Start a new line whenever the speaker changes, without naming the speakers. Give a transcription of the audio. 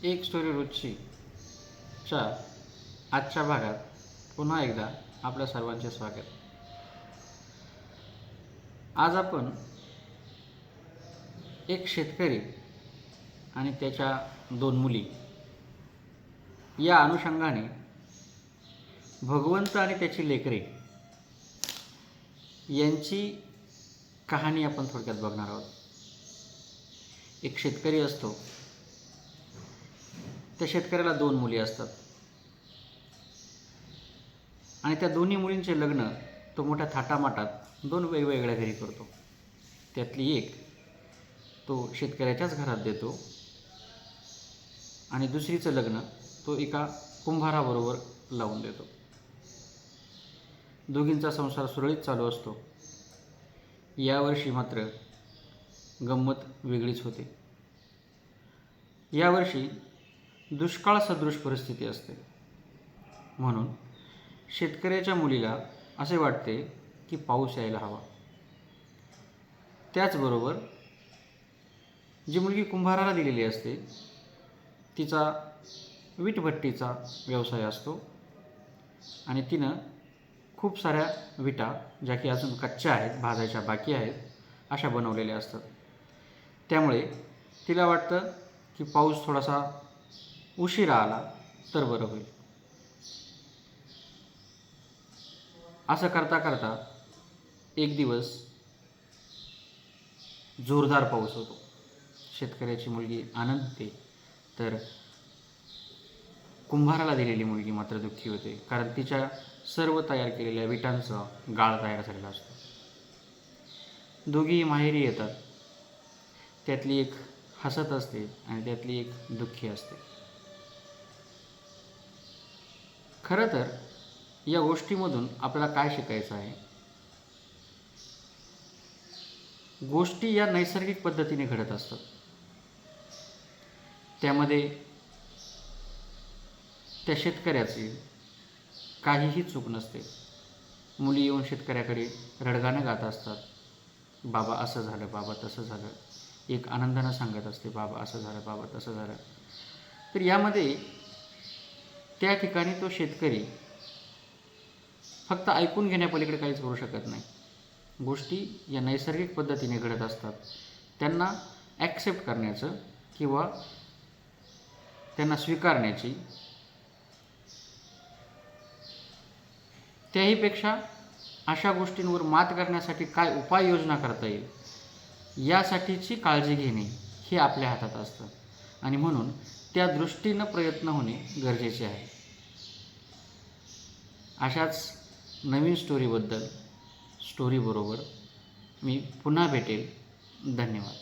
एक स्टोरी रोजची च्या आजच्या भागात पुन्हा एकदा आपल्या सर्वांचे स्वागत. आज आपण एक शेतकरी आणि त्याच्या दोन मुली या अनुषंगाने भगवंत आणि त्याची लेकरे यांची कहाणी आपण थोडक्यात बघणार आहोत. एक शेतकरी असतो, त्या शेतकऱ्याला दोन मुली असतात आणि त्या दोन्ही मुलींचे लग्न तो मोठ्या थाटामाटात दोन वेगवेगळ्या घरी करतो. त्यातली एक तो शेतकऱ्याच्याच घरात देतो आणि दुसरीचं लग्न तो एका कुंभाराबरोबर लावून देतो. दोघींचा संसार सुरळीत चालू असतो. यावर्षी मात्र गंमत वेगळीच होते. यावर्षी दुष्काळ सदृश परिस्थिती असते. म्हणून शेतकऱ्याच्या मुलीला असे वाटते की पाऊस यायला हवा. त्याचबरोबर जी मुलगी कुंभाराला दिलेली असते तिचा वीटभट्टीचा व्यवसाय असतो आणि तिनं खूप साऱ्या विटा, ज्या की अजून कच्च्या आहेत, भाजायच्या बाकी आहेत, अशा बनवलेल्या असतात. त्यामुळे तिला वाटतं की पाऊस थोडासा उशिरा आला तर बरं होईल. असं करता करता एक दिवस जोरदार पाऊस होतो. शेतकऱ्याची मुलगी आनंदते, तर कुंभाराला दिलेली मुलगी मात्र दुःखी होते, कारण तिच्या सर्व तयार केलेल्या विटांचा गाळ तयार झालेला असतो. दोघीही माहेरी येतात. त्यातली एक हसत असते आणि त्यातली एक दुःखी असते. खरं तर या गोष्टीमधून आपल्याला काय शिकायचं आहे? गोष्टी या नैसर्गिक पद्धतीने घडत असतात. त्यामध्ये त्या शेतकऱ्याची काहीही चूक नसते. मुली येऊन शेतकऱ्याकडे रडगाणं गात असतात. बाबा असं झालं, बाबा तसं झालं. एक आनंदानं सांगत असते, बाबा असं झालं, बाबा तसं झालं. तर यामध्ये त्या ठिकाणी तो शेतकरी फक्त ऐकून घेण्यापलीकडे काहीच करू शकत नाही. गोष्टी या नैसर्गिक पद्धतीने घडत असतात. त्यांना ॲक्सेप्ट करण्याचं किंवा त्यांना स्वीकारण्याची, त्याहीपेक्षा अशा गोष्टींवर मात करण्यासाठी काय उपाययोजना करता येईल यासाठीची काळजी घेणे हे आपल्या हातात असतं आणि म्हणून त्या दृष्टीनं प्रयत्न होणे गरजेचे आहे. अशाच नवीन स्टोरीबरोबर मी पुन्हा भेटेल. धन्यवाद.